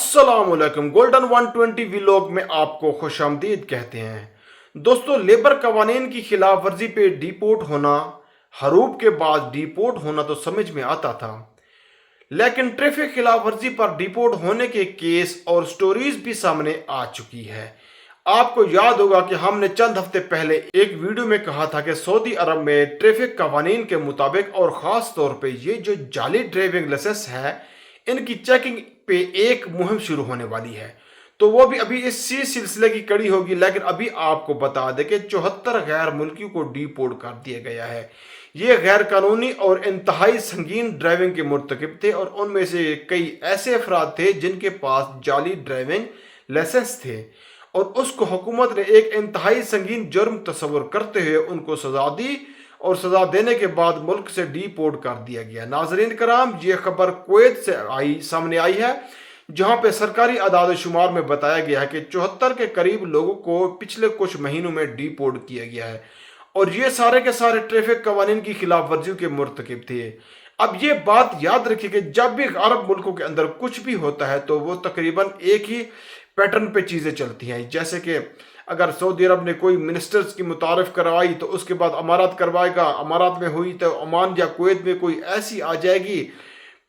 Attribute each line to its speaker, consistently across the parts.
Speaker 1: अस्सलाम वालेकुम। Golden 120 vlog में आपको खुशामदीद कहते हैं। दोस्तों, लेबर कवानीन की खिलाफ वर्जी पे डिपोर्ट होना, हरूब के बाद डिपोर्ट होना तो समझ में आता था, लेकिन ट्रैफिक खिलाफ वर्जी पर डिपोर्ट होने के केस और स्टोरीज भी सामने आ चुकी है। आपको याद होगा कि हमने चंद हफ्ते पहले एक वीडियो में कहा था कि सऊदी अरब में ट्रैफिक कवानीन के मुताबिक और ख़ास तौर पे ये जो जाली ड्राइविंग लाइसेंस है, इनकी चेकिंग पे एक मुहिम शुरू होने वाली है। तो वो भी अभी इसी सिलसिले की कड़ी होगी, लेकिन अभी आपको बता दें कि 74 गैर मुल्कियों को डिपोर्ट कर दिया गया है। ये गैर कानूनी और इंतहाई संगीन ड्राइविंग के मुर्तकिब थे, और उनमें से कई ऐसे अफराद थे जिनके पास जाली ड्राइविंग लाइसेंस थे, और उसको हुकूमत ने एक इंतहाई संगीन जुर्म तस्वर करते हुए उनको सजा दी, और सजा देने के बाद मुल्क से डिपोर्ट कर दिया गया। नाजरीन कराम, ये खबर कुवैत से सामने आई है, जहां पे सरकारी आदाद शुमार में बताया गया है कि 74 के करीब लोगों को पिछले कुछ महीनों में डिपोर्ट किया गया है, और ये सारे के सारे ट्रैफिक कवानीन की खिलाफ वर्जियों के मुर्तकिब थे। अब ये बात याद रखिए कि जब भी अरब मुल्कों के अंदर कुछ भी होता है तो वो तकरीबन एक ही पैटर्न पे चीज़ें चलती हैं। जैसे कि अगर सऊदी अरब ने कोई मिनिस्टर्स की मुतारफ़ करवाई तो उसके बाद अमारात करवाएगा, अमारात में हुई तो ओमान या कुवैत में कोई ऐसी आ जाएगी,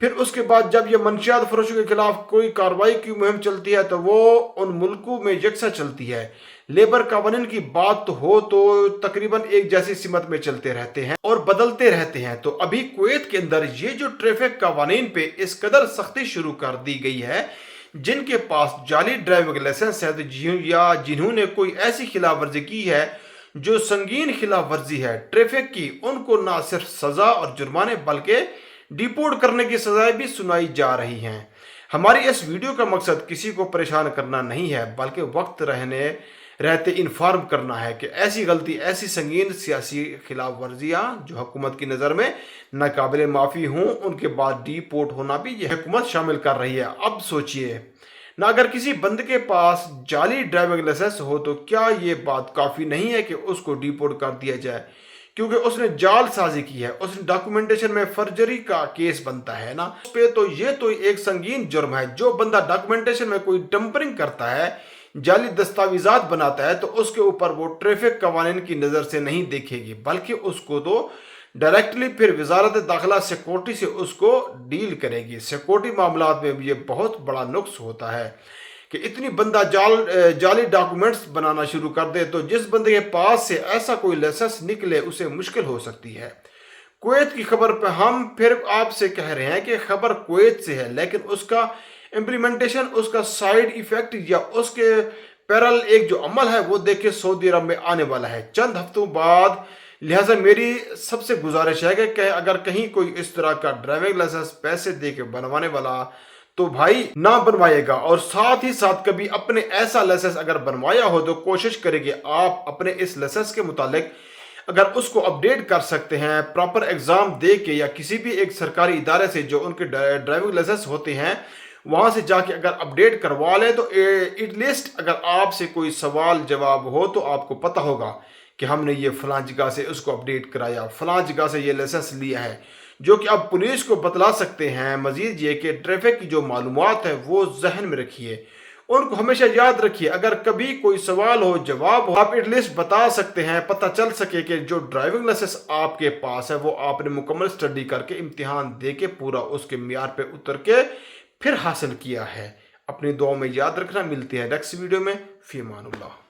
Speaker 1: फिर उसके बाद जब ये मंशियात फरोशों के खिलाफ कोई कार्रवाई की मुहिम चलती है तो वो उन मुल्कों में यकसा चलती है। लेबर कानून की बात तो हो तो तकरीबन एक जैसी सिमत में चलते रहते हैं और बदलते रहते हैं। तो अभी कुवैत के अंदर ये जो ट्रैफिक कानून पे इस कदर सख्ती शुरू कर दी गई है, जिनके पास जाली ड्राइविंग लाइसेंस है या जिन्होंने कोई ऐसी खिलाफ वर्जी की है जो संगीन खिलाफ वर्जी है ट्रैफिक की, उनको ना सिर्फ सजा और जुर्माने बल्कि डिपोर्ट करने की सजाएं भी सुनाई जा रही हैं। हमारी इस वीडियो का मकसद किसी को परेशान करना नहीं है, बल्कि वक्त रहते इन्फॉर्म करना है कि ऐसी गलती, ऐसी संगीन सियासी खिलाफ वर्जियाँ जो हुकूमत की नज़र में नाकाबिले माफ़ी हों, उनके बाद डिपोर्ट होना भी यह हुकूमत शामिल कर रही है। अब सोचिए ना, अगर किसी बंदे के पास जाली ड्राइविंग लाइसेंस हो तो क्या ये बात काफ़ी नहीं है कि उसको डिपोर्ट कर दिया जाए, क्योंकि उसने जाल साजी की है, उसने डॉक्यूमेंटेशन में फर्जरी का केस बनता है ना उस पे। तो ये तो एक संगीन जुर्म है। जो बंदा डॉक्यूमेंटेशन में कोई टम्परिंग करता है, जाली दस्तावेजात बनाता है, तो उसके ऊपर वो ट्रैफिक कवानीन की नज़र से नहीं देखेगी, बल्कि उसको तो डायरेक्टली फिर वजारत दाखिला सिक्योरिटी से उसको डील करेगी। सिक्योरिटी मामलात में भी ये बहुत बड़ा नुक्स होता है कि इतनी बंदा जाली डॉक्यूमेंट्स बनाना शुरू कर दे, तो जिस बंदे के पास से ऐसा कोई लाइसेंस निकले उसे मुश्किल हो सकती है। कुवैत की खबर पर हम फिर आपसे कह रहे हैं कि खबर कुवैत से है, लेकिन उसका इम्प्लीमेंटेशन, उसका साइड इफेक्ट या उसके पैरल एक जो अमल है वो देखिए सऊदी अरब में आने वाला है चंद हफ्तों बाद। लिहाजा मेरी सबसे गुजारिश है कि अगर कहीं कोई इस तरह का ड्राइविंग लाइसेंस पैसे दे के बनवाने वाला तो भाई ना बनवाएगा, और साथ ही साथ कभी अपने ऐसा लाइसेंस अगर बनवाया हो तो कोशिश करेंगे आप अपने इस लाइसेंस के मुतालिक अगर उसको अपडेट कर सकते हैं प्रॉपर एग्जाम दे के, या किसी भी एक सरकारी इदारे से जो उनके ड्राइविंग लाइसेंस होते हैं वहां से जाके अगर अपडेट करवा लें, तो एटलीस्ट अगर आपसे कोई सवाल जवाब हो तो आपको पता होगा कि हमने ये फलां जगह से उसको अपडेट कराया, फलां जगह से ये लाइसेंस लिया है, जो कि आप पुलिस को बतला सकते हैं। मजीद ये कि ट्रैफिक की जो मालूमात है वो जहन में रखिए, उनको हमेशा याद रखिए। अगर कभी कोई सवाल हो, जवाब हो, आप एटलीस्ट बता सकते हैं, पता चल सके कि जो ड्राइविंग लाइसेंस आपके पास है वो आपने मुकम्मल स्टडी करके, इम्तिहान दे के, पूरा उसके मियार पे उतर के फिर हासिल किया है। अपनी दुआ में याद रखना। मिलती है नेक्स्ट वीडियो में। फी अमानुल्लाह।